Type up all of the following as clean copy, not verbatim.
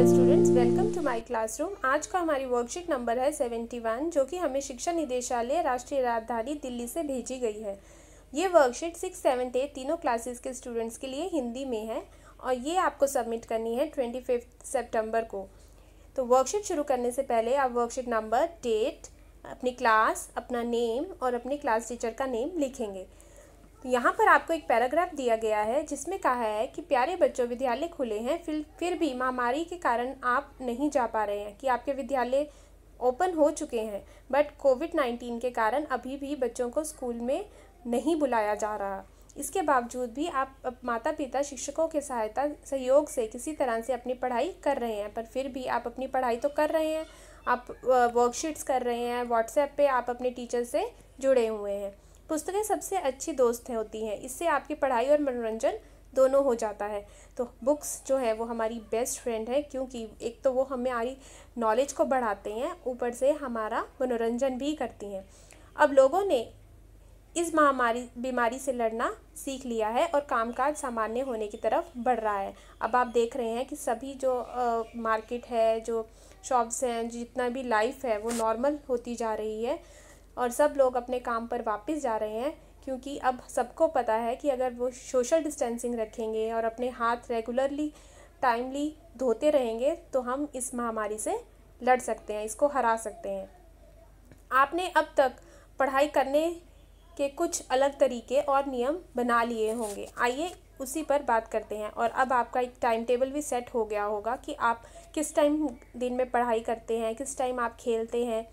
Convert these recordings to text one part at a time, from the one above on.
Students, welcome to my classroom. आज का हमारी वर्कशीट नंबर है 71 जो कि हमें शिक्षा निदेशालय राष्ट्रीय राजधानी दिल्ली से भेजी गई है। ये वर्कशीट 6, 7, 8 तीनों क्लासेस के स्टूडेंट्स के लिए हिंदी में है और ये आपको सबमिट करनी है 25 सितंबर को। तो वर्कशीट शुरू करने से पहले आप वर्कशीट नंबर, डेट, अपनी क्लास, अपना नेम और अपनी क्लास टीचर का नेम लिखेंगे। तो यहाँ पर आपको एक पैराग्राफ दिया गया है जिसमें कहा है कि प्यारे बच्चों, विद्यालय खुले हैं, फिर भी महामारी के कारण आप नहीं जा पा रहे हैं कि आपके विद्यालय ओपन हो चुके हैं, बट कोविड-19 के कारण अभी भी बच्चों को स्कूल में नहीं बुलाया जा रहा। इसके बावजूद भी आप माता पिता शिक्षकों के सहयोग से किसी तरह से अपनी पढ़ाई कर रहे हैं, पर फिर भी आप अपनी पढ़ाई तो कर रहे हैं, आप वर्कशीट्स कर रहे हैं, व्हाट्सएप पे आप अपने टीचर से जुड़े हुए हैं। पुस्तकें सबसे अच्छी दोस्त होती हैं, इससे आपकी पढ़ाई और मनोरंजन दोनों हो जाता है। तो बुक्स जो है वो हमारी बेस्ट फ्रेंड है, क्योंकि एक तो वो हमारी नॉलेज को बढ़ाते हैं, ऊपर से हमारा मनोरंजन भी करती हैं। अब लोगों ने इस बीमारी से लड़ना सीख लिया है और कामकाज सामान्य होने की तरफ बढ़ रहा है। अब आप देख रहे हैं कि सभी जो मार्केट है, जो शॉप्स हैं, जितना भी लाइफ है वो नॉर्मल होती जा रही है और सब लोग अपने काम पर वापस जा रहे हैं, क्योंकि अब सबको पता है कि अगर वो सोशल डिस्टेंसिंग रखेंगे और अपने हाथ रेगुलरली टाइमली धोते रहेंगे तो हम इस महामारी से लड़ सकते हैं, इसको हरा सकते हैं। आपने अब तक पढ़ाई करने के कुछ अलग तरीके और नियम बना लिए होंगे, आइए उसी पर बात करते हैं। और अब आपका एक टाइम टेबल भी सेट हो गया होगा कि आप किस टाइम दिन में पढ़ाई करते हैं, किस टाइम आप खेलते हैं।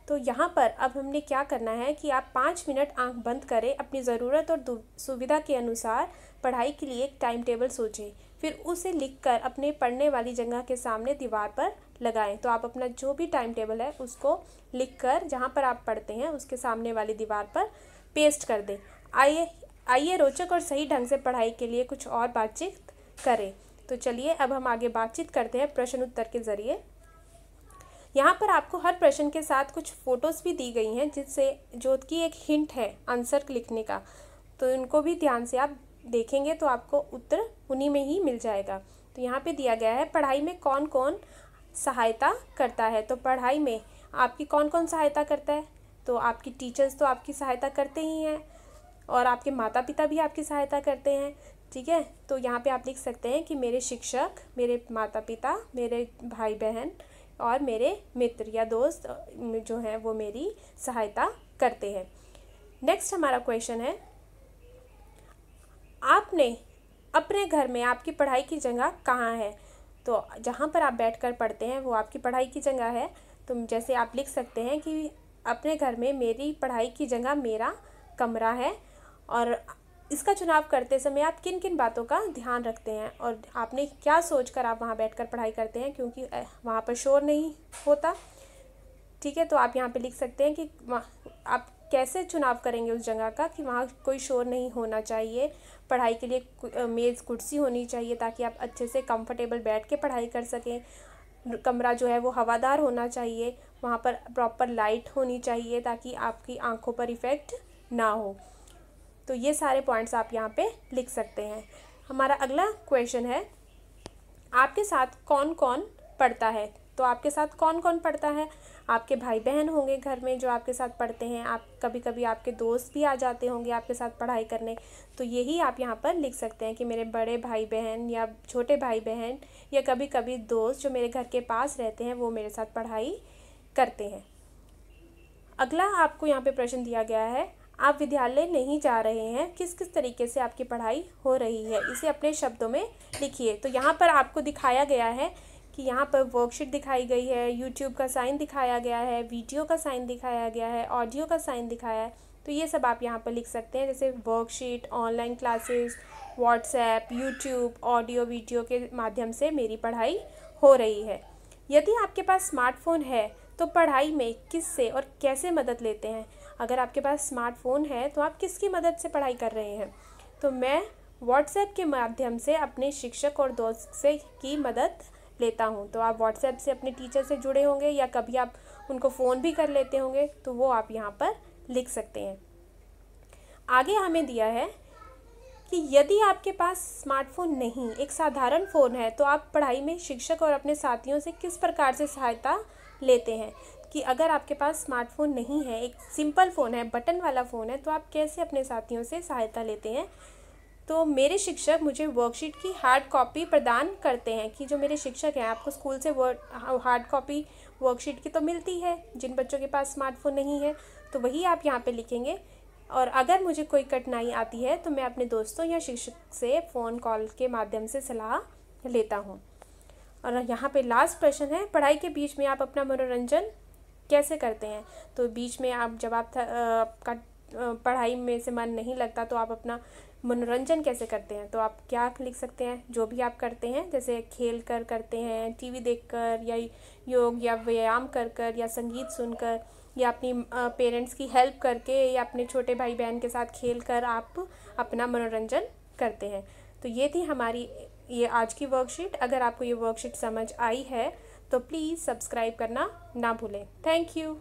तो यहाँ पर अब हमने क्या करना है कि आप 5 मिनट आंख बंद करें, अपनी ज़रूरत और सुविधा के अनुसार पढ़ाई के लिए एक टाइम टेबल सोचें, फिर उसे लिखकर अपने पढ़ने वाली जगह के सामने दीवार पर लगाएं। तो आप अपना जो भी टाइम टेबल है उसको लिखकर जहाँ पर आप पढ़ते हैं उसके सामने वाली दीवार पर पेस्ट कर दें। आइए रोचक और सही ढंग से पढ़ाई के लिए कुछ और बातचीत करें। तो चलिए अब हम आगे बातचीत करते हैं प्रश्न उत्तर के ज़रिए। यहाँ पर आपको हर प्रश्न के साथ कुछ फ़ोटोज़ भी दी गई हैं जो कि एक हिंट है आंसर लिखने का, तो इनको भी ध्यान से आप देखेंगे तो आपको उत्तर उन्हीं में ही मिल जाएगा। तो यहाँ पे दिया गया है पढ़ाई में कौन कौन सहायता करता है। तो पढ़ाई में आपकी कौन कौन सहायता करता है, तो आपकी टीचर्स तो आपकी सहायता करते ही हैं और आपके माता पिता भी आपकी सहायता करते हैं, ठीक है। तो यहाँ पे आप लिख सकते हैं कि मेरे शिक्षक, मेरे माता पिता, मेरे भाई बहन और मेरे मित्र या दोस्त जो हैं वो मेरी सहायता करते हैं। नेक्स्ट हमारा क्वेश्चन है, आपने अपने घर में आपकी पढ़ाई की जगह कहाँ है। तो जहाँ पर आप बैठकर पढ़ते हैं वो आपकी पढ़ाई की जगह है। तो जैसे आप लिख सकते हैं कि अपने घर में मेरी पढ़ाई की जगह मेरा कमरा है। और इसका चुनाव करते समय आप किन किन बातों का ध्यान रखते हैं और आपने क्या सोचकर आप वहाँ बैठकर पढ़ाई करते हैं, क्योंकि वहाँ पर शोर नहीं होता, ठीक है। तो आप यहाँ पे लिख सकते हैं कि आप कैसे चुनाव करेंगे उस जगह का कि वहाँ कोई शोर नहीं होना चाहिए, पढ़ाई के लिए मेज़ कुर्सी होनी चाहिए ताकि आप अच्छे से कंफर्टेबल बैठ के पढ़ाई कर सकें, कमरा जो है वो हवादार होना चाहिए, वहाँ पर प्रॉपर लाइट होनी चाहिए ताकि आपकी आँखों पर इफ़ेक्ट ना हो। तो ये सारे पॉइंट्स आप यहाँ पे लिख सकते हैं। हमारा अगला क्वेश्चन है, आपके साथ कौन कौन पढ़ता है। तो आपके साथ कौन कौन पढ़ता है, आपके भाई बहन होंगे घर में जो आपके साथ पढ़ते हैं, आप कभी कभी आपके दोस्त भी आ जाते होंगे आपके साथ पढ़ाई करने। तो यही आप यहाँ पर लिख सकते हैं कि मेरे बड़े भाई बहन या छोटे भाई बहन या कभी कभी दोस्त जो मेरे घर के पास रहते हैं वो मेरे साथ पढ़ाई करते हैं। अगला आपको यहाँ पे प्रश्न दिया गया है, आप विद्यालय नहीं जा रहे हैं, किस किस तरीके से आपकी पढ़ाई हो रही है, इसे अपने शब्दों में लिखिए। तो यहाँ पर आपको दिखाया गया है कि यहाँ पर वर्कशीट दिखाई गई है, यूट्यूब का साइन दिखाया गया है, वीडियो का साइन दिखाया गया है, ऑडियो का साइन दिखाया है। तो ये सब आप यहाँ पर लिख सकते हैं, जैसे worksheet, online classes, WhatsApp, YouTube, audio video के माध्यम से मेरी पढ़ाई हो रही है। यदि आपके पास स्मार्टफोन है तो पढ़ाई में किससे और कैसे मदद लेते हैं। अगर आपके पास स्मार्टफोन है तो आप किसकी मदद से पढ़ाई कर रहे हैं। तो मैं व्हाट्सएप के माध्यम से अपने शिक्षक और दोस्त से की मदद लेता हूं। तो आप व्हाट्सएप से अपने टीचर से जुड़े होंगे या कभी आप उनको फ़ोन भी कर लेते होंगे, तो वो आप यहाँ पर लिख सकते हैं। आगे हमें दिया है कि यदि आपके पास स्मार्टफोन नहीं, एक साधारण फ़ोन है, तो आप पढ़ाई में शिक्षक और अपने साथियों से किस प्रकार से सहायता लेते हैं। कि अगर आपके पास स्मार्टफोन नहीं है, एक सिंपल फ़ोन है, बटन वाला फ़ोन है, तो आप कैसे अपने साथियों से सहायता लेते हैं। तो मेरे शिक्षक मुझे वर्कशीट की हार्ड कॉपी प्रदान करते हैं। कि जो मेरे शिक्षक हैं, आपको स्कूल से हार्ड कॉपी वर्कशीट की तो मिलती है, जिन बच्चों के पास स्मार्टफोन नहीं है, तो वही आप यहाँ पे लिखेंगे। और अगर मुझे कोई कठिनाई आती है तो मैं अपने दोस्तों या शिक्षक से फ़ोन कॉल के माध्यम से सलाह लेता हूँ। और यहाँ पे लास्ट प्रश्न है, पढ़ाई के बीच में आप अपना मनोरंजन कैसे करते हैं। तो बीच में आप जब आपका पढ़ाई में से मन नहीं लगता तो आप अपना मनोरंजन कैसे करते हैं। तो आप क्या लिख सकते हैं, जो भी आप करते हैं, जैसे खेल कर करते हैं, टीवी देखकर, या योग या व्यायाम कर कर, या संगीत सुनकर, या अपनी पेरेंट्स की हेल्प करके, या अपने छोटे भाई बहन के साथ खेल कर आप अपना मनोरंजन करते हैं। तो ये थी हमारी ये आज की वर्कशीट। अगर आपको ये वर्कशीट समझ आई है तो प्लीज़ सब्सक्राइब करना ना भूलें। Thank you.